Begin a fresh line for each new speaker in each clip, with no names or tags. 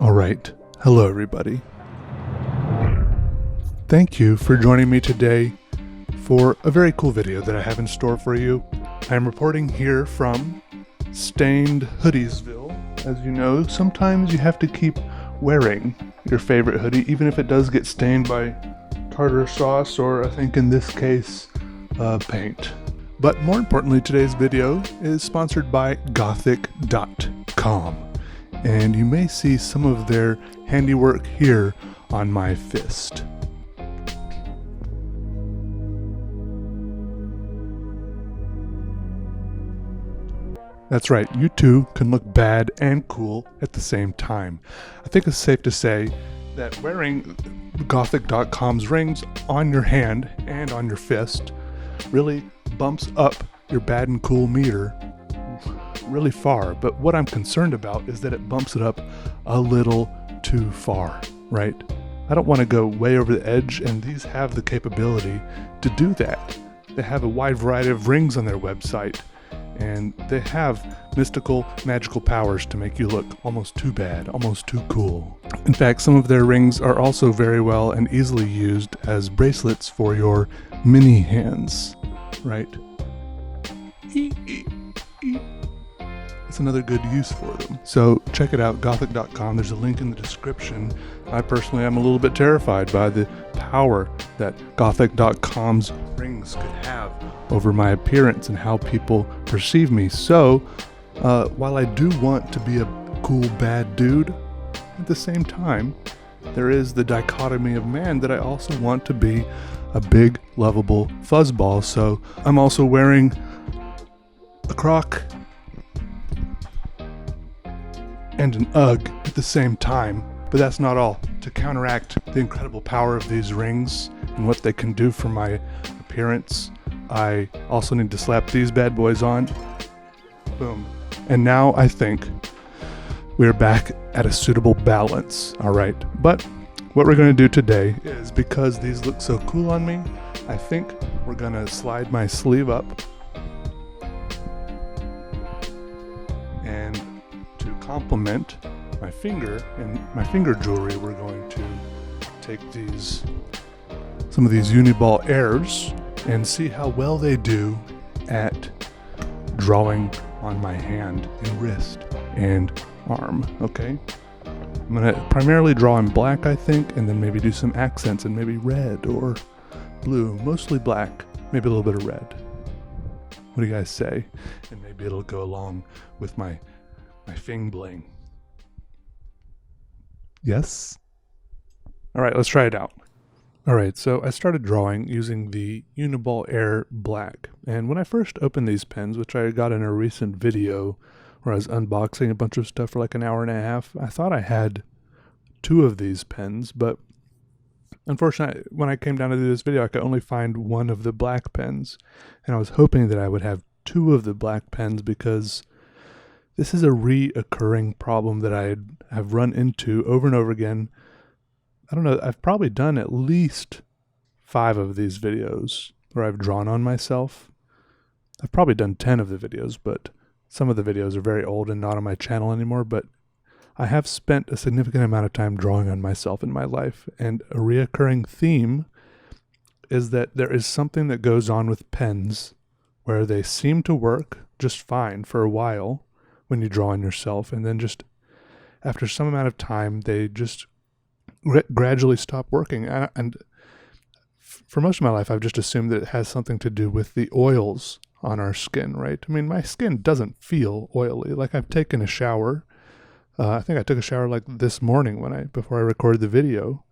Alright, hello everybody. Thank you for joining me today for a very cool video that I have in store for you. I am reporting here from Stained Hoodiesville. As you know, sometimes you have to keep wearing your favorite hoodie, even if it does get stained by tartar sauce or, I think in this case, paint. But more importantly, today's video is sponsored by Gthic.com. And you may see some of their handiwork here on my fist. That's right, you too can look bad and cool at the same time. I think it's safe to say that wearing Gthic.com's rings on your hand and on your fist really bumps up your bad and cool meter really far. But what I'm concerned about is that it bumps it up a little too far, right? I don't want to go way over the edge, and these have the capability to do that. They have a wide variety of rings on their website, and they have mystical, magical powers to make you look almost too bad, almost too cool. In fact, some of their rings are also very well and easily used as bracelets for your mini hands, right? It's another good use for them. So check it out, Gthic.com. There's a link in the description. I personally am a little bit terrified by the power that Gthic.com's rings could have over my appearance and how people perceive me. So while I do want to be a cool bad dude, at the same time, there is the dichotomy of man that I also want to be a big, lovable fuzzball. So I'm also wearing a croc and an UGG at the same time. But that's not all. To counteract the incredible power of these rings and what they can do for my appearance, I also need to slap these bad boys on. Boom. And now I think we're back at a suitable balance, alright? But what we're going to do today is, because these look so cool on me, I think we're going to slide my sleeve up. And to complement my finger and my finger jewelry, we're going to take some of these Uniball Airs and see how well they do at drawing on my hand and wrist and arm, okay? I'm going to primarily draw in black, I think, and then maybe do some accents and maybe red or blue, mostly black, maybe a little bit of red. What do you guys say? And maybe it'll go along with my fing bling. Yes? Alright, let's try it out. Alright, so I started drawing using the Uniball Air Black. And when I first opened these pens, which I got in a recent video where I was unboxing a bunch of stuff for like an hour and a half, I thought I had 2 of these pens, but unfortunately, when I came down to do this video, I could only find 1 of the black pens. And I was hoping that I would have 2 of the black pens, because this is a reoccurring problem that I have run into over and over again. I don't know, I've probably done at least 5 of these videos where I've drawn on myself. I've probably done 10 of the videos, but some of the videos are very old and not on my channel anymore. But I have spent a significant amount of time drawing on myself in my life, and a reoccurring theme is that there is something that goes on with pens where they seem to work just fine for a while when you draw on yourself, and then just after some amount of time they just gradually stop working. And for most of my life I've just assumed that it has something to do with the oils on our skin, right? I mean, my skin doesn't feel oily. Like, I've taken a shower. I think I took a shower like this morning before I recorded the video.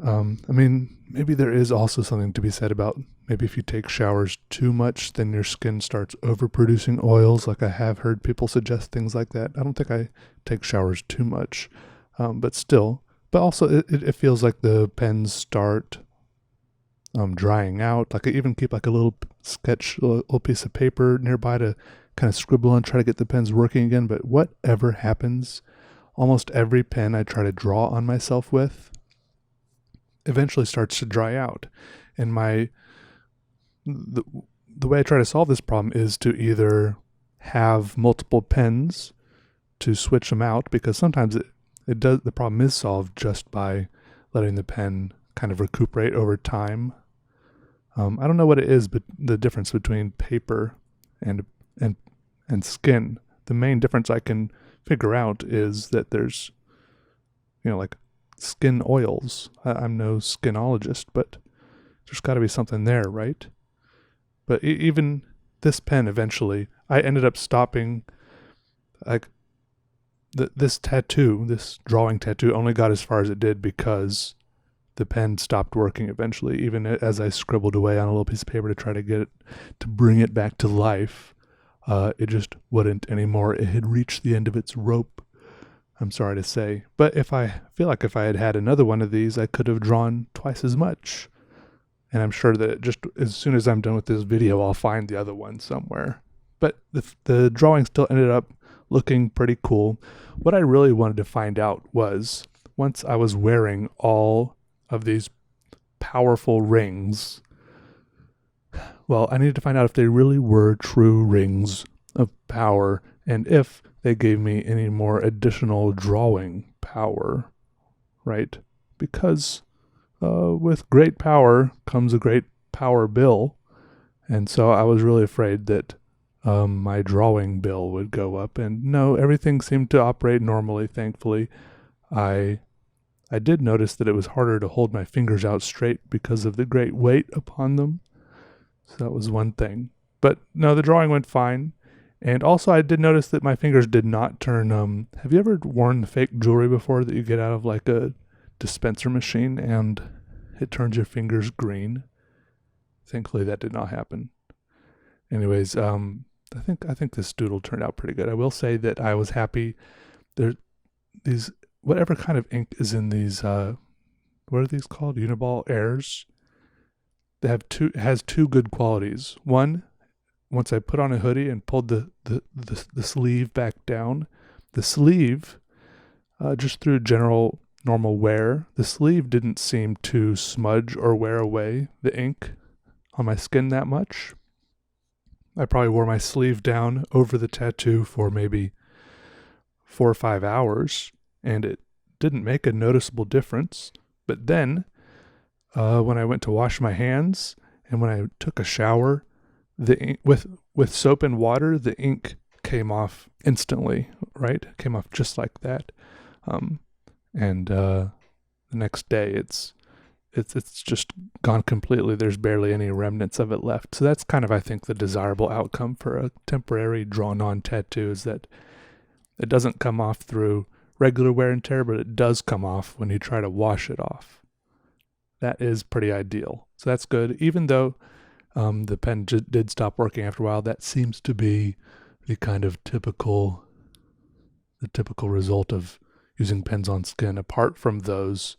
I mean, maybe there is also something to be said about maybe if you take showers too much, then your skin starts overproducing oils. Like, I have heard people suggest things like that. I don't think I take showers too much, but still. But also, it feels like the pens start drying out. Like, I even keep like a little little piece of paper nearby to kind of scribble and try to get the pens working again. But whatever happens, almost every pen I try to draw on myself with eventually starts to dry out. And the way I try to solve this problem is to either have multiple pens to switch them out, because sometimes it does, the problem is solved just by letting the pen kind of recuperate over time. I don't know what it is, but the difference between paper and skin. The main difference I can figure out is that there's, like skin oils. I'm no skinologist, but there's got to be something there, right? But even this pen, eventually, I ended up stopping. Like this drawing tattoo only got as far as it did because the pen stopped working eventually. Even as I scribbled away on a little piece of paper to try to get it to bring it back to life, it just wouldn't anymore. It had reached the end of its rope, I'm sorry to say. But I feel like if I had had another one of these, I could have drawn twice as much. And I'm sure that just as soon as I'm done with this video, I'll find the other one somewhere. But the drawing still ended up looking pretty cool. What I really wanted to find out was, once I was wearing all of these powerful rings, well, I needed to find out if they really were true rings of power, and if they gave me any more additional drawing power, right? Because with great power comes a great power bill, and so I was really afraid that my drawing bill would go up. And no, everything seemed to operate normally, thankfully. I did notice that it was harder to hold my fingers out straight because of the great weight upon them. So that was one thing. But no, the drawing went fine. And also I did notice that my fingers did not turn, have you ever worn fake jewelry before that you get out of like a dispenser machine and it turns your fingers green? Thankfully that did not happen. Anyways, I think this doodle turned out pretty good. I will say that I was happy. These whatever kind of ink is in these, what are these called? Uniball airs. It has two good qualities. One, once I put on a hoodie and pulled the sleeve back down, the sleeve, just through general normal wear, the sleeve didn't seem to smudge or wear away the ink on my skin that much. I probably wore my sleeve down over the tattoo for maybe 4 or 5 hours, and it didn't make a noticeable difference. But then, when I went to wash my hands and when I took a shower, the ink, with soap and water, the ink came off instantly, right? It came off just like that. And the next day, it's just gone completely. There's barely any remnants of it left. So that's kind of, I think, the desirable outcome for a temporary drawn-on tattoo, is that it doesn't come off through regular wear and tear, but it does come off when you try to wash it off. That is pretty ideal. So that's good. Even though the pen did stop working after a while, that seems to be the kind of typical result of using pens on skin. Apart from those,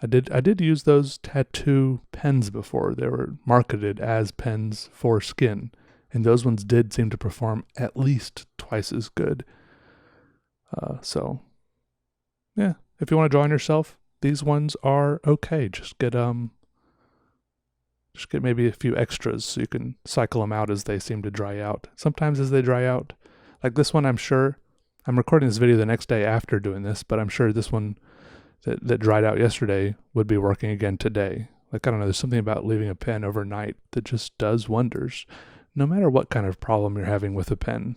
I did use those tattoo pens before. They were marketed as pens for skin, and those ones did seem to perform at least twice as good. So, yeah, if you want to draw on yourself, these ones are okay. Just get maybe a few extras so you can cycle them out as they seem to dry out. Sometimes as they dry out, like this one, I'm sure, I'm recording this video the next day after doing this, but I'm sure this one that dried out yesterday would be working again today. Like, I don't know, there's something about leaving a pen overnight that just does wonders. No matter what kind of problem you're having with a pen,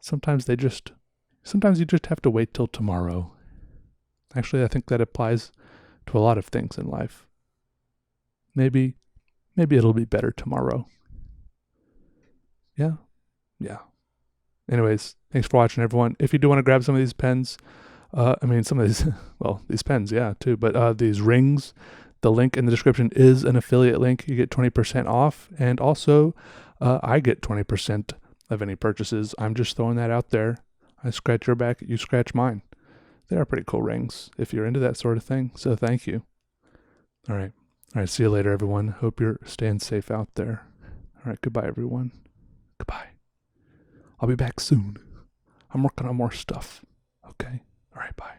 sometimes you just have to wait till tomorrow. Actually, I think that applies to a lot of things in life. Maybe it'll be better tomorrow. Yeah. Anyways, thanks for watching, everyone. If you do want to grab some of these pens, some of these, well, these pens, yeah, too, but these rings, the link in the description is an affiliate link. You get 20% off, and also I get 20% of any purchases. I'm just throwing that out there. I scratch your back, you scratch mine. They are pretty cool rings if you're into that sort of thing, so thank you. All right, see you later, everyone. Hope you're staying safe out there. All right, goodbye, everyone. Goodbye. I'll be back soon. I'm working on more stuff. Okay? All right, bye.